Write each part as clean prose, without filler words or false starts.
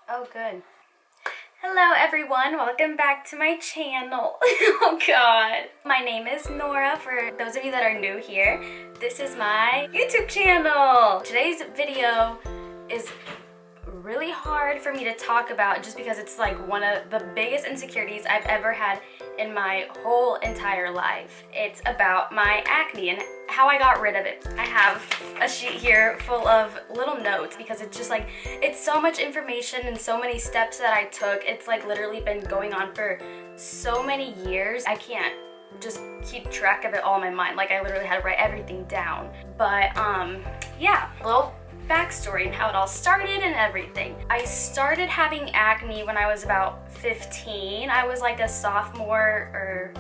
Oh, good. Hello everyone, welcome back to my channel. Oh god. My name is Nora, for those of you that are new here. This is my YouTube channel. Today's video is really hard for me to talk about just because it's like one of the biggest insecurities I've ever had in my whole entire life. It's about my acne and how I got rid of it. I have a sheet here full of little notes because it's just like, it's so much information and so many steps that I took. It's like literally been going on for so many years. I can't just keep track of it all in my mind. Like I literally had to write everything down. But yeah, a little backstory and how it all started and everything. I started having acne when I was about 15. I was like a sophomore or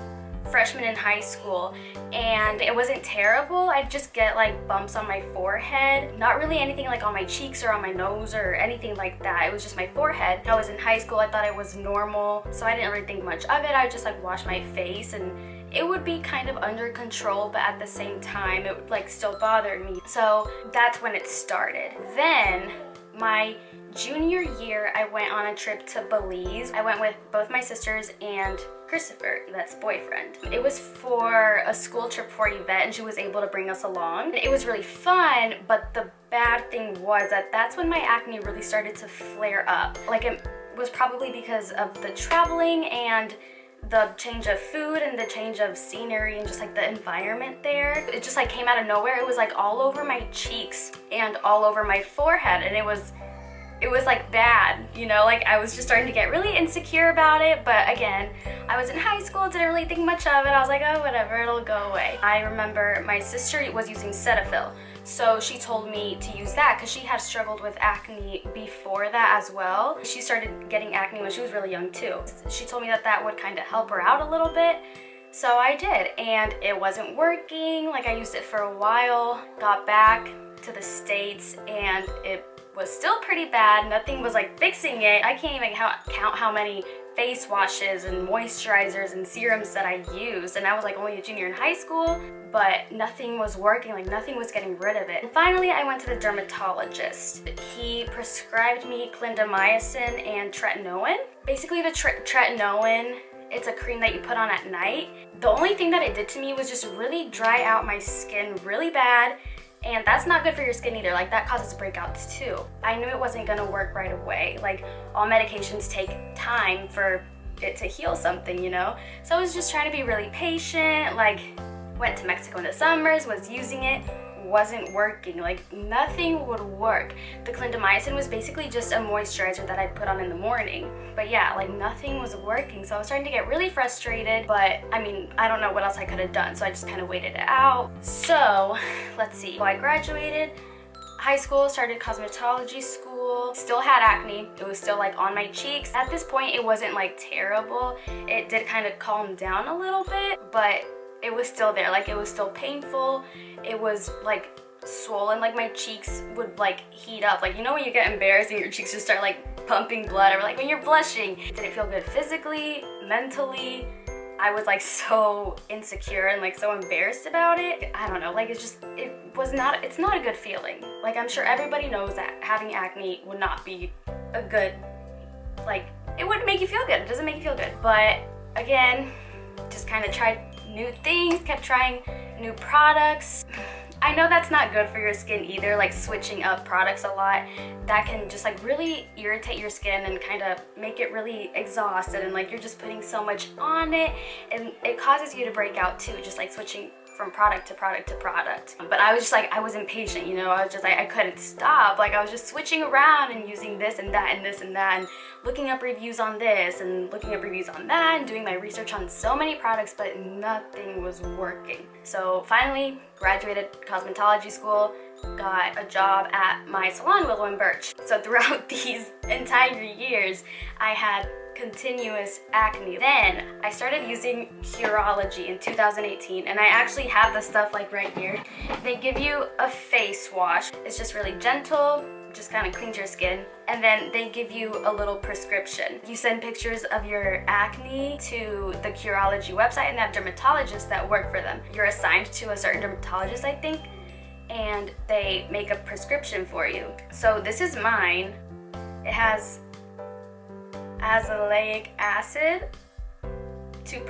freshman in high school, and it wasn't terrible. I'd just get like bumps on my forehead, not really anything like on my cheeks or on my nose or anything like that. It was just my forehead. I was in high school, I thought it was normal, so I didn't really think much of it. I would just like wash my face and it would be kind of under control, but at the same time it would like still bother me. So that's when it started. Then my junior year, I went on a trip to Belize. I went with both my sisters and Christopher, that's boyfriend. It was for a school trip for Yvette, and she was able to bring us along. It was really fun, but the bad thing was that that's when my acne really started to flare up. Like it was probably because of the traveling and the change of food and the change of scenery and just like the environment there. It just like came out of nowhere. It was like all over my cheeks and all over my forehead, and it was like bad, you know, like I was just starting to get really insecure about it. But again, I was in high school, didn't really think much of it. I was like, oh, whatever, it'll go away. I remember my sister was using Cetaphil, so she told me to use that because she had struggled with acne before that as well. She started getting acne when she was really young too. She told me that that would kind of help her out a little bit. So I did, and it wasn't working. Like I used it for a while, got back to the States, and it was still pretty bad. Nothing was like fixing it. I can't even count how many face washes and moisturizers and serums that I used, and I was like only a junior in high school, but nothing was working. Like nothing was getting rid of it. And finally I went to the dermatologist. He prescribed me clindamycin and tretinoin. Basically the tretinoin, it's a cream that you put on at night. The only thing that it did to me was just really dry out my skin really bad. And that's not good for your skin either. Like that causes breakouts too. I knew it wasn't gonna work right away. Like all medications take time for it to heal something, you know? So I was just trying to be really patient. Like went to Mexico in the summers, was using it, wasn't working. Like nothing would work. The clindamycin was basically just a moisturizer that I'd put on in the morning. But yeah, like nothing was working. So I was starting to get really frustrated, but I mean, I don't know what else I could have done. So I just kind of waited it out. So let's see. Well, I graduated high school, started cosmetology school, still had acne. It was still like on my cheeks. At this point, it wasn't like terrible. It did kind of calm down a little bit, but it was still there. Like it was still painful. It was like swollen. Like my cheeks would like heat up. Like, you know when you get embarrassed and your cheeks just start like pumping blood, or like when you're blushing. It didn't feel good physically, mentally. I was like so insecure and like so embarrassed about it. I don't know, like it's not a good feeling. Like I'm sure everybody knows that having acne would not be a good, like it wouldn't make you feel good. It doesn't make you feel good. But again, just kind of tried new things, kept trying new products. I know that's not good for your skin either, like switching up products a lot. That can just like really irritate your skin and kind of make it really exhausted, and like you're just putting so much on it, and it causes you to break out too, just like switching from product to product to product. But I was just like, I was impatient, you know, I was just like, I couldn't stop. Like I was just switching around and using this and that and this and that, and looking up reviews on this and looking up reviews on that, and doing my research on so many products, but nothing was working. So finally graduated cosmetology school, got a job at my salon, Rouleau and Birch. So throughout these entire years, I had continuous acne. Then I started using Cureology in 2018, and I actually have the stuff like right here. They give you a face wash. It's just really gentle, just kind of cleans your skin, and then they give you a little prescription. You send pictures of your acne to the Cureology website, and they have dermatologists that work for them. You're assigned to a certain dermatologist, I think, and they make a prescription for you. So this is mine. It has azelaic acid 2%,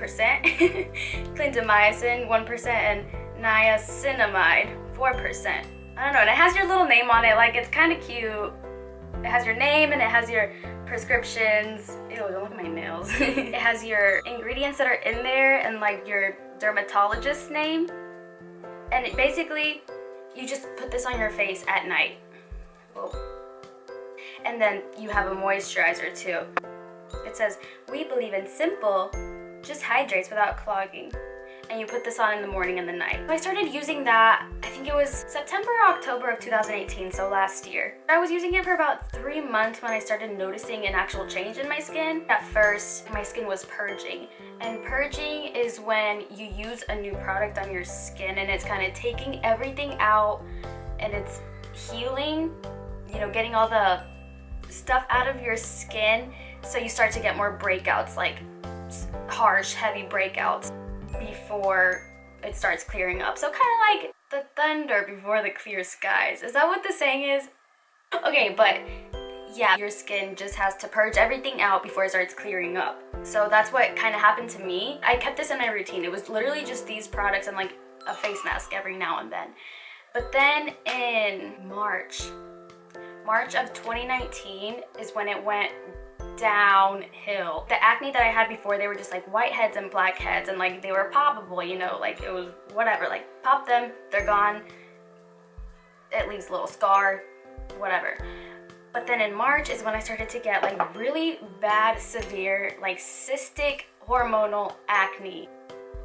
clindamycin 1%, and niacinamide 4%. I don't know, and it has your little name on it, like it's kind of cute. It has your name and it has your prescriptions. Ew, don't look at my nails. It has your ingredients that are in there and like your dermatologist's name. And it basically, you just put this on your face at night. Whoa. And then you have a moisturizer too. It says, we believe in simple, just hydrates without clogging. And you put this on in the morning and the night. So I started using that, I think it was September or October of 2018, so last year. I was using it for about 3 months when I started noticing an actual change in my skin. At first, my skin was purging. And purging is when you use a new product on your skin and it's kind of taking everything out and it's healing, you know, getting all the stuff out of your skin. So you start to get more breakouts, like harsh, heavy breakouts, before it starts clearing up. So kind of like the thunder before the clear skies. Is that what the saying is? Okay, but yeah, your skin just has to purge everything out before it starts clearing up. So that's what kind of happened to me. I kept this in my routine. It was literally just these products and like a face mask every now and then. But then in March of 2019 is when it went downhill. The acne that I had before, they were just like whiteheads and blackheads, and like they were poppable, you know, like it was whatever, like pop them, they're gone, it leaves a little scar, whatever. But then in March is when I started to get like really bad, severe, like cystic hormonal acne.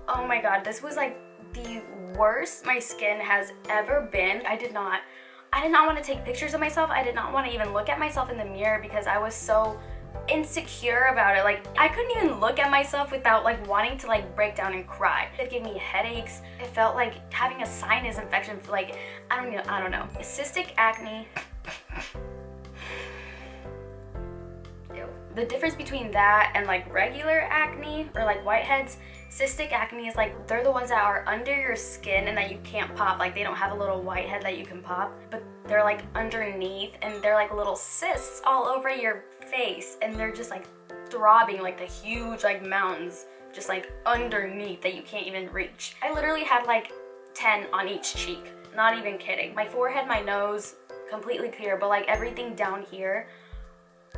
Oh my god, this was like the worst my skin has ever been. I did not want to take pictures of myself. I did not want to even look at myself in the mirror because I was so insecure about it. Like I couldn't even look at myself without like wanting to like break down and cry. It gave me headaches. It felt like having a sinus infection for like, I don't know. Cystic acne. Ew. The difference between that and like regular acne or like whiteheads, cystic acne is like they're the ones that are under your skin and that you can't pop. Like they don't have a little whitehead that you can pop, but they're like underneath and they're like little cysts all over your face and they're just like throbbing like the huge like mountains just like underneath that you can't even reach. I literally had like 10 on each cheek, not even kidding. My forehead, my nose, completely clear, but like everything down here,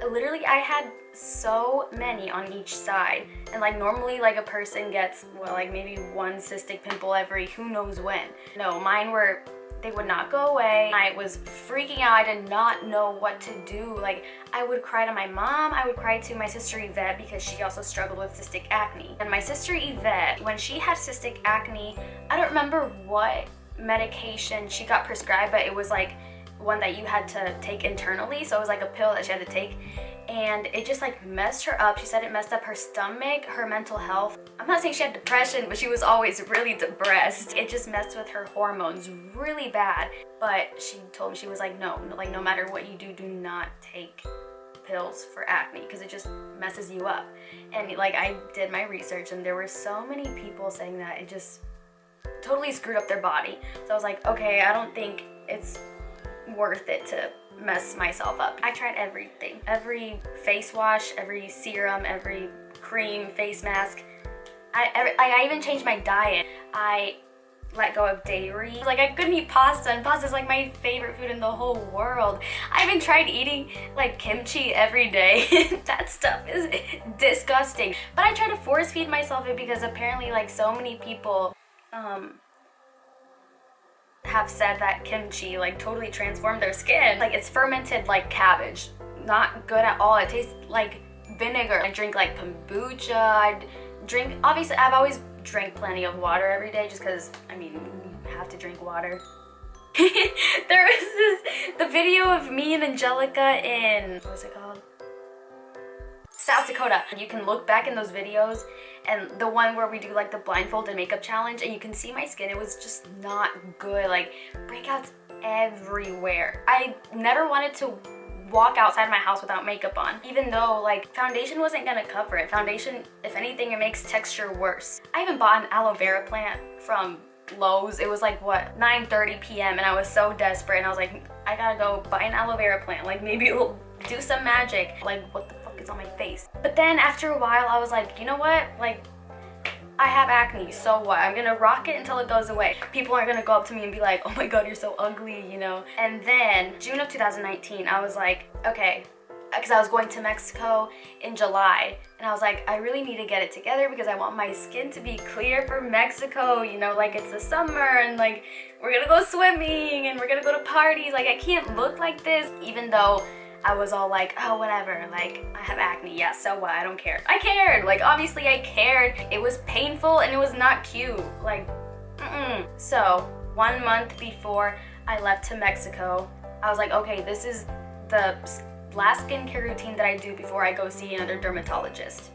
literally I had so many on each side. And like normally like a person gets, well, like maybe one cystic pimple every who knows when. No, mine were, they would not go away. I was freaking out. I did not know what to do. Like I would cry to my mom. I would cry to my sister Yvette because she also struggled with cystic acne. And my sister Yvette, when she had cystic acne, I don't remember what medication she got prescribed, but it was like one that you had to take internally. So it was like a pill that she had to take. And it just like messed her up. She said it messed up her stomach, her mental health. I'm not saying she had depression, but she was always really depressed. It just messed with her hormones really bad. But she told me, she was like, no matter what you do, do not take pills for acne because it just messes you up. And like I did my research and there were so many people saying that it just totally screwed up their body. So I was like, okay, I don't think it's worth it to mess myself up. I tried everything, every face wash, every serum, every cream, face mask. I even changed my diet. I let go of dairy. Like I couldn't eat pasta, and pasta is like my favorite food in the whole world. I even tried eating like kimchi every day. That stuff is disgusting. But I try to force feed myself it because apparently like so many people have said that kimchi like totally transformed their skin. Like it's fermented like cabbage. Not good at all. It tastes like vinegar. I drink like kombucha. Obviously I've always drank plenty of water every day just because, I mean, you have to drink water. There was the video of me and Angelica in, what was it called? South Dakota. You can look back in those videos and the one where we do like the blindfold and makeup challenge and you can see my skin. It was just not good. Like breakouts everywhere. I never wanted to walk outside my house without makeup on, even though like foundation wasn't gonna cover it. Foundation, if anything, it makes texture worse. I even bought an aloe vera plant from Lowe's. It was like what, 9:30 p.m. and I was so desperate and I was like, I gotta go buy an aloe vera plant. Like maybe it'll do some magic. Like what the fuck it's on my face. But then after a while, I was like, you know what? Like, I have acne, so what? I'm gonna rock it until it goes away. People aren't gonna go up to me and be like, oh my god, you're so ugly, you know? And then June of 2019, I was like, okay, because I was going to Mexico in July, and I was like, I really need to get it together because I want my skin to be clear for Mexico, you know, like it's the summer and like we're gonna go swimming and we're gonna go to parties. Like I can't look like this, even though I was all like, oh, whatever, like, I have acne, yeah, so what, I don't care. I cared, like, obviously I cared. It was painful and it was not cute, like, So, 1 month before I left to Mexico, I was like, okay, this is the last skincare routine that I do before I go see another dermatologist.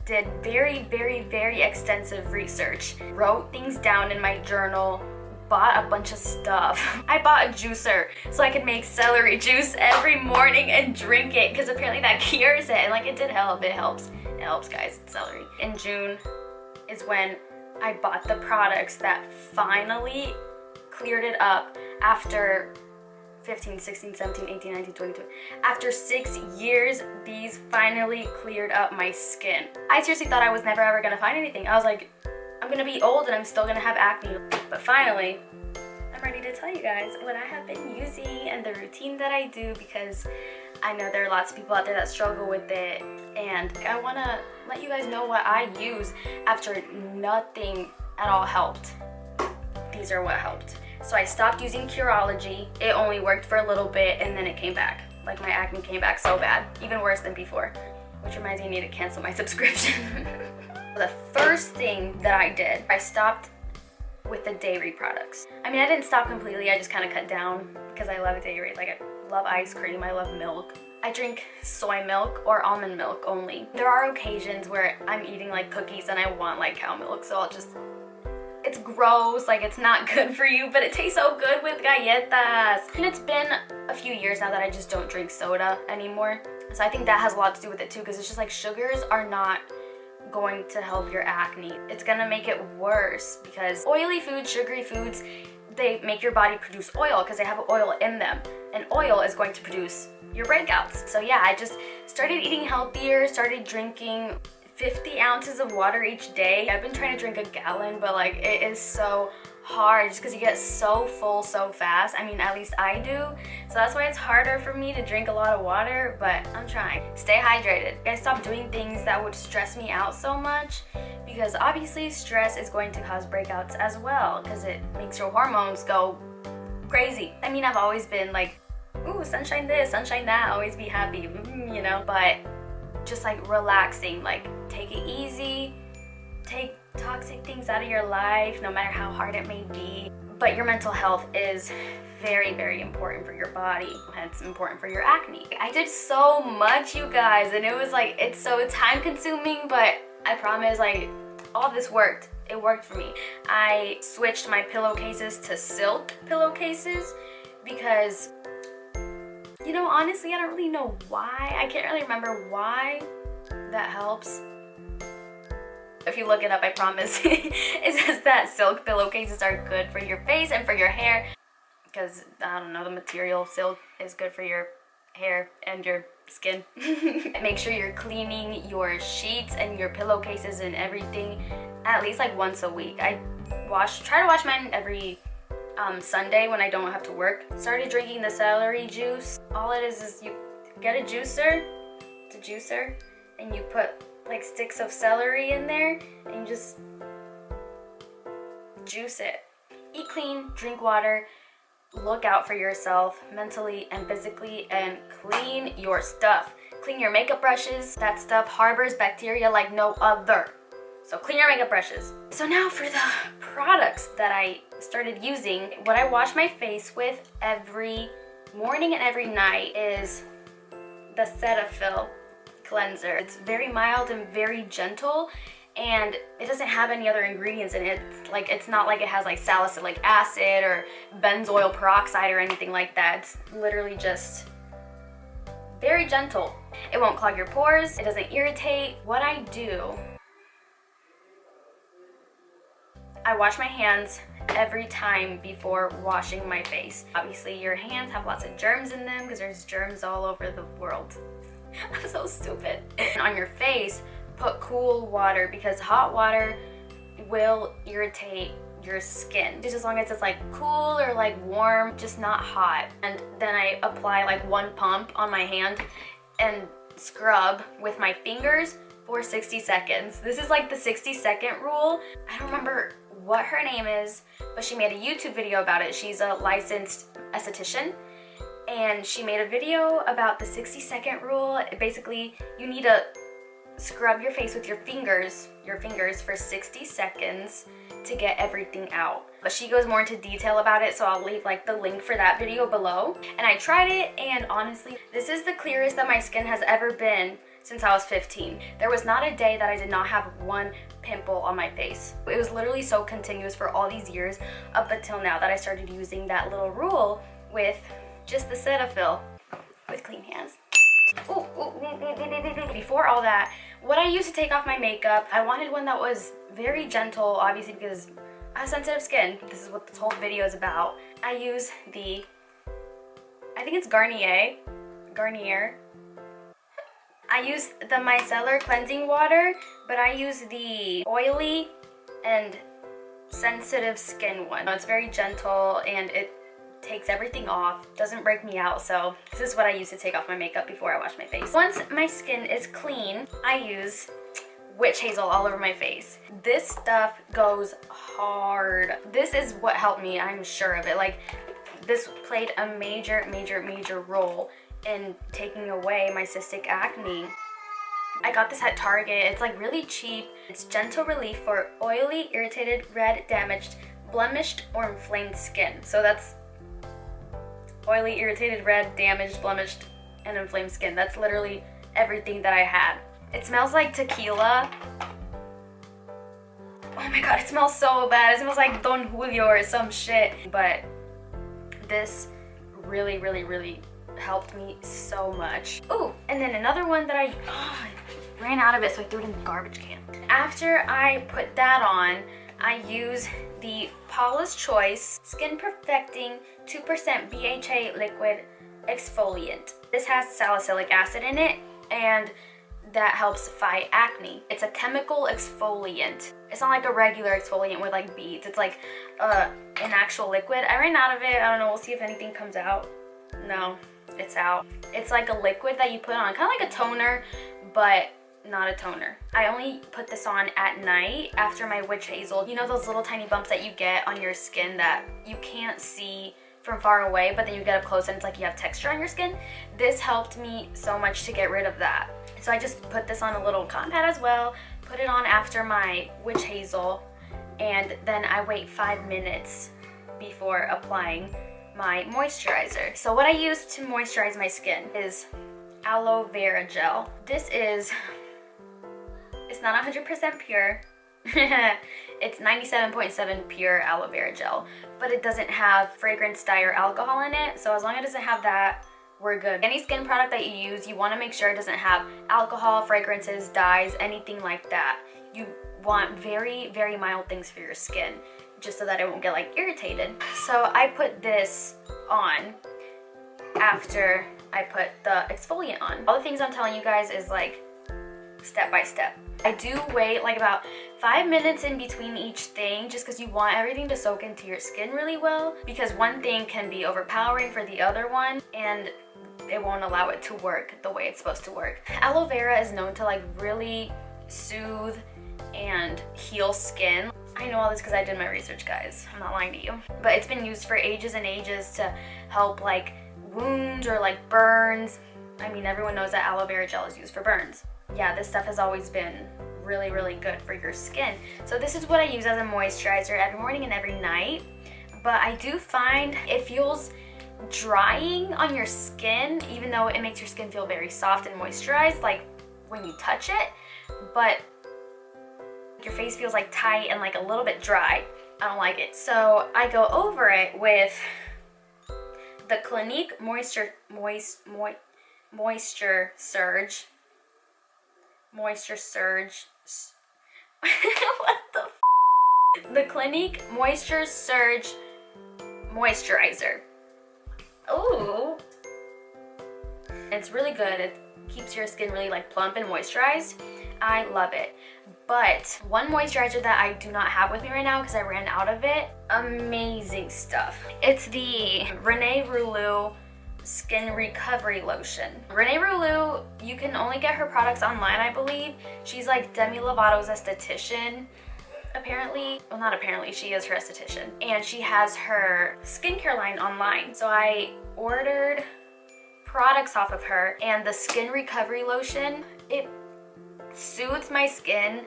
Did very, very, very extensive research, wrote things down in my journal, bought a bunch of stuff. I bought a juicer so I could make celery juice every morning and drink it because apparently that cures it, and like it did help. It helps guys, celery. In June is when I bought the products that finally cleared it up after 15, 16, 17, 18, 19, 20, 20. After 6 years, these finally cleared up my skin. I seriously thought I was never ever gonna find anything. I was like, I'm gonna be old and I'm still gonna have acne. But finally, I'm ready to tell you guys what I have been using and the routine that I do, because I know there are lots of people out there that struggle with it, and I wanna let you guys know what I use after nothing at all helped. These are what helped. So I stopped using Cureology. It only worked for a little bit and then it came back. Like my acne came back so bad, even worse than before. Which reminds me, I need to cancel my subscription. The first thing that I did, I stopped with the dairy products. I mean, I didn't stop completely, I just kind of cut down because I love dairy. Like I love ice cream, I love milk. I drink soy milk or almond milk only. There are occasions where I'm eating like cookies and I want like cow milk, so I'll just, it's gross, like it's not good for you, but it tastes so good with galletas. And it's been a few years now that I just don't drink soda anymore. So I think that has a lot to do with it too, because it's just like sugars are not going to help your acne. It's gonna make it worse because oily foods, sugary foods, they make your body produce oil because they have oil in them. And oil is going to produce your breakouts. So yeah, I just started eating healthier, started drinking 50 ounces of water each day. I've been trying to drink a gallon, but like it is so hard just because you get so full so fast. I mean, at least I do. So that's why it's harder for me to drink a lot of water, but I'm trying. Stay hydrated. I stopped doing things that would stress me out so much, because obviously stress is going to cause breakouts as well because it makes your hormones go crazy. I mean, I've always been like, ooh, sunshine this, sunshine that, always be happy, you know, but just like relaxing, like take it easy, take toxic things out of your life, no matter how hard it may be. But your mental health is very, very important for your body, and it's important for your acne. I did so much, you guys, and it was like, it's so time consuming, but I promise, like, all this worked. It worked for me. I switched my pillowcases to silk pillowcases because, you know, honestly, I don't really know why. I can't really remember why that helps. If you look it up, I promise. It says that silk pillowcases are good for your face and for your hair because, I don't know, the material silk is good for your hair and your skin. Make sure you're cleaning your sheets and your pillowcases and everything at least like once a week. I try to wash mine every Sunday when I don't have to work. Started drinking the celery juice. All it is you get a juicer, it's a juicer, and you put like sticks of celery in there and you just juice it. Eat clean, drink water, look out for yourself mentally and physically, and clean your stuff. Clean your makeup brushes. That stuff harbors bacteria like no other. So clean your makeup brushes. So now for the products that I started using. What I wash my face with every morning and every night is the Cetaphil cleanser. It's very mild and very gentle, and it doesn't have any other ingredients in it. It's not like it has like salicylic acid or benzoyl peroxide or anything like that. It's literally just very gentle. It won't clog your pores. It doesn't irritate. What I do, I wash my hands every time before washing my face. Obviously, your hands have lots of germs in them because there's germs all over the world. I'm so stupid. On your face, put cool water because hot water will irritate your skin. Just as long as it's like cool or like warm, just not hot. And then I apply like one pump on my hand and scrub with my fingers for 60 seconds. This is like the 60-second rule. I don't remember what her name is, but she made a YouTube video about it. She's a licensed esthetician, and she made a video about the 60-second rule. Basically, you need to scrub your face with your fingers for 60 seconds to get everything out. But she goes more into detail about it, so I'll leave like the link for that video below. And I tried it, and honestly, this is the clearest that my skin has ever been since I was 15. There was not a day that I did not have one pimple on my face. It was literally so continuous for all these years up until now that I started using that little rule with just the Cetaphil with clean hands. Ooh. Before all that, what I used to take off my makeup, I wanted one that was very gentle, obviously because I have sensitive skin. This is what this whole video is about. I use the, I think it's Garnier. I use the micellar cleansing water, but I use the oily and sensitive skin one. It's very gentle and it takes everything off, doesn't break me out, so this is what I use to take off my makeup before I wash my face. Once my skin is clean, I use witch hazel all over my face. This stuff goes hard. This is what helped me, I'm sure of it. Like, this played a major role in taking away my cystic acne. I got this at Target. It's like really cheap. It's gentle relief for oily, irritated, red, damaged, blemished, or inflamed skin. So that's oily, irritated, red, damaged, blemished, and inflamed skin. That's literally everything that I had. It smells like tequila. Oh my god, it smells so bad. It smells like Don Julio or some shit. But this really helped me so much. Ooh, and then another one that I ran out of it, so I threw it in the garbage can. After I put that on, I use the Paula's Choice Skin Perfecting 2% BHA Liquid Exfoliant. This has salicylic acid in it, and that helps fight acne. It's a chemical exfoliant. It's not like a regular exfoliant with like beads. It's like an actual liquid. I ran out of it. I don't know. We'll see if anything comes out. No, it's out. It's like a liquid that you put on, kind of like a toner, but not a toner. I only put this on at night after my witch hazel. You know those little tiny bumps that you get on your skin that you can't see from far away, but then you get up close and it's like you have texture on your skin? This helped me so much to get rid of that. So I just put this on a little cotton pad as well, put it on after my witch hazel, and then I wait 5 minutes before applying my moisturizer. So what I use to moisturize my skin is aloe vera gel. This is, it's not 100% pure. It's 97.7 pure aloe vera gel, but it doesn't have fragrance dye or alcohol in it. So as long as it doesn't have that, we're good. Any skin product that you use, you want to make sure it doesn't have alcohol, fragrances, dyes, anything like that. You want very mild things for your skin, just so that it won't get like irritated. So I put this on after I put the exfoliant on. All the things I'm telling you guys is like step by step. I do wait like about 5 minutes in between each thing, just because you want everything to soak into your skin really well, because one thing can be overpowering for the other one and it won't allow it to work the way it's supposed to work. Aloe vera is known to like really soothe and heal skin. I know all this because I did my research, guys. I'm not lying to you. But it's been used for ages and ages to help like wounds or like burns. I mean, everyone knows that aloe vera gel is used for burns. Yeah, this stuff has always been really good for your skin. So this is what I use as a moisturizer every morning and every night. But I do find it feels drying on your skin, even though it makes your skin feel very soft and moisturized, like when you touch it, but your face feels like tight and like a little bit dry. I don't like it. So I go over it with the Clinique Moisture Surge. What the f? The Clinique Moisture Surge Moisturizer. Ooh. It's really good. keeps your skin really like plump and moisturized. I love it. But one moisturizer that I do not have with me right now because I ran out of it, amazing stuff. It's the Renee Rouleau Skin Recovery Lotion. Renee Rouleau, you can only get her products online, I believe. She's like Demi Lovato's esthetician, apparently. Well, not apparently, she is her esthetician. And she has her skincare line online. So I ordered products off of her, and the Skin Recovery Lotion, it soothes my skin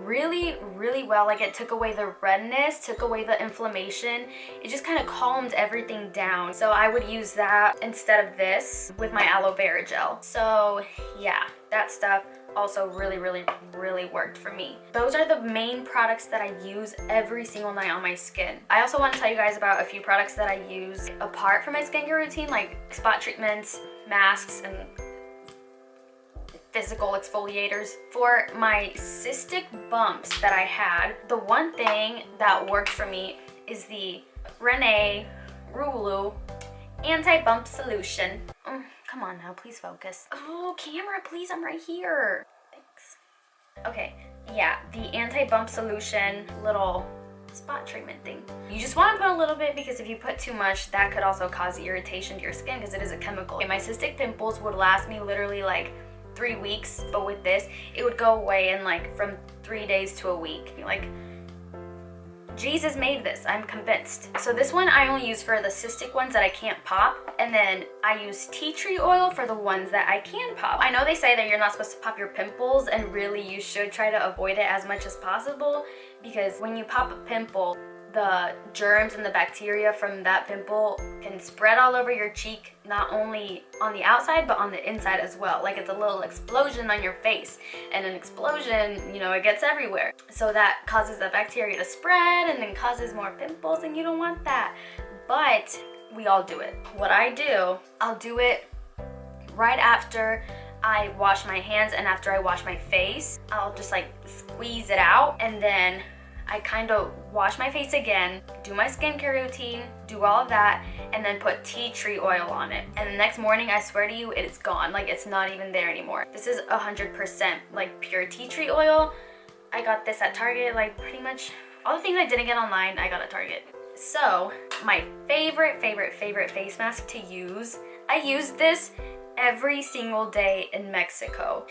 really well. Like, it took away the redness, took away the inflammation. It just kind of calmed everything down. So I would use that instead of this with my aloe vera gel. So yeah, that stuff also really worked for me. Those are the main products that I use every single night on my skin. I also want to tell you guys about a few products that I use apart from my skincare routine, like spot treatments, masks, and physical exfoliators. For my cystic bumps that I had, the one thing that worked for me is the Renee Rouleau anti-bump solution. Come on now, please focus. Oh, camera, please, I'm right here. Thanks. Okay, yeah, the anti-bump solution little spot treatment thing. You just want to put a little bit, because if you put too much, that could also cause irritation to your skin because it is a chemical. Okay, my cystic pimples would last me literally like 3 weeks, but with this, it would go away in like from 3 days to a week. Like, Jesus made this, I'm convinced. So this one I only use for the cystic ones that I can't pop, and then I use tea tree oil for the ones that I can pop. I know they say that you're not supposed to pop your pimples, and really you should try to avoid it as much as possible, because when you pop a pimple, the germs and the bacteria from that pimple can spread all over your cheek, not only on the outside but on the inside as well. Like, it's a little explosion on your face, and an explosion, you know, it gets everywhere. So that causes the bacteria to spread and then causes more pimples, and you don't want that. But we all do it. What I do, I'll do it right after I wash my hands and after I wash my face. I'll just like squeeze it out, and then I kind of wash my face again, do my skincare routine, do all of that, and then put tea tree oil on it. And the next morning, I swear to you, it is gone. Like, it's not even there anymore. This is 100% like pure tea tree oil. I got this at Target. Like, pretty much all the things I didn't get online, I got at Target. So my favorite face mask to use, I use this every single day in Mexico.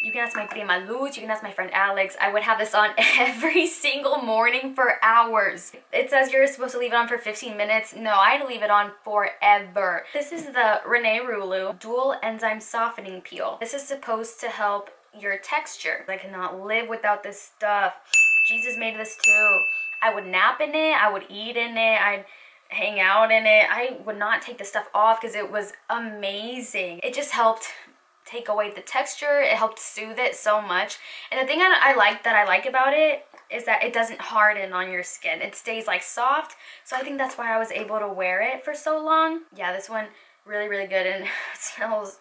You can ask my prima Luz, you can ask my friend Alex. I would have this on every single morning for hours. It says you're supposed to leave it on for 15 minutes. No, I leave it on forever. This is the Renee Rouleau Dual Enzyme Softening Peel. This is supposed to help your texture. I cannot live without this stuff. Jesus made this too. I would nap in it, I would eat in it, I'd hang out in it. I would not take the stuff off because it was amazing. It just helped take away the texture. It helped soothe it so much. And the thing I like about it is that it doesn't harden on your skin. It stays like soft. So I think that's why I was able to wear it for so long. Yeah, this one really good, and it smells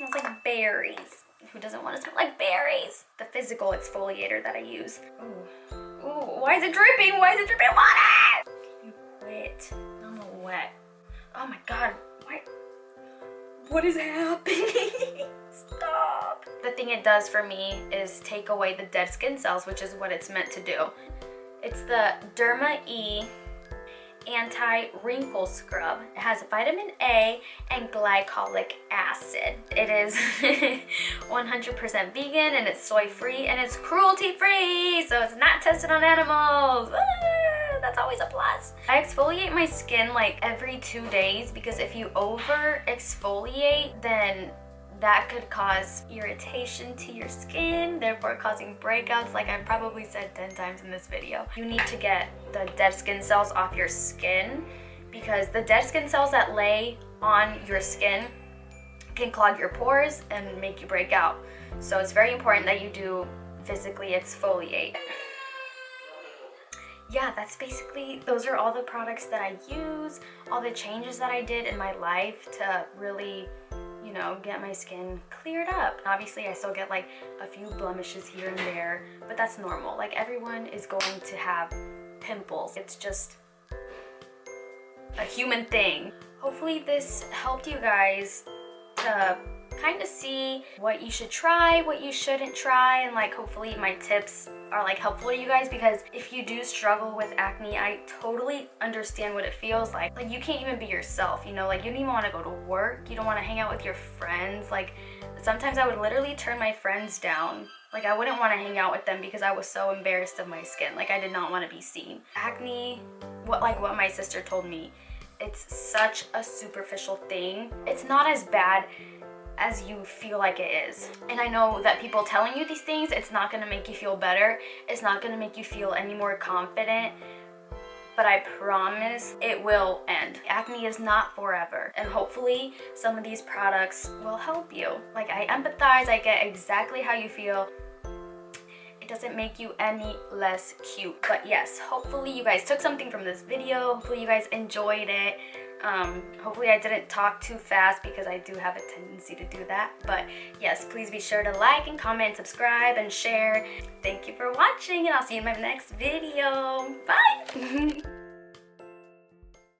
like berries. Who doesn't want to smell like berries? The physical exfoliator that I use. Ooh, why is it dripping? Why is it dripping water? Wet. I'm wet. Oh my God, why? What is happening? Stop. The thing it does for me is take away the dead skin cells, which is what it's meant to do. It's the Derma E Anti-Wrinkle Scrub. It has vitamin A and glycolic acid. It is 100% vegan, and it's soy-free, and it's cruelty-free, so it's not tested on animals. That's always a plus. I exfoliate my skin like every 2 days, because if you over exfoliate, then that could cause irritation to your skin, therefore causing breakouts, like I've probably said 10 times in this video. You need to get the dead skin cells off your skin, because the dead skin cells that lay on your skin can clog your pores and make you break out. So it's very important that you do physically exfoliate. Yeah, that's basically, those are all the products that I use, all the changes that I did in my life to really, you know, get my skin cleared up. Obviously, I still get like a few blemishes here and there, but that's normal. Like, everyone is going to have pimples. It's just a human thing. Hopefully this helped you guys to kind of see what you should try, what you shouldn't try, and like hopefully my tips are like helpful to you guys, because if you do struggle with acne, I totally understand what it feels like. Like you can't even be yourself, you know, like you don't even want to go to work, you don't want to hang out with your friends. Like sometimes I would literally turn my friends down. Like I wouldn't want to hang out with them because I was so embarrassed of my skin. Like I did not want to be seen. Acne, what my sister told me, it's such a superficial thing. It's not as bad as you feel like it is. And I know that people telling you these things, it's not gonna make you feel better. It's not gonna make you feel any more confident, but I promise it will end. Acne is not forever, and hopefully some of these products will help you. Like I empathize, I get exactly how you feel. It doesn't make you any less cute. But yes, hopefully you guys took something from this video. Hopefully you guys enjoyed it. Hopefully I didn't talk too fast because I do have a tendency to do that. But yes, please be sure to like and comment, subscribe and share. Thank you for watching, and I'll see you in my next video. Bye!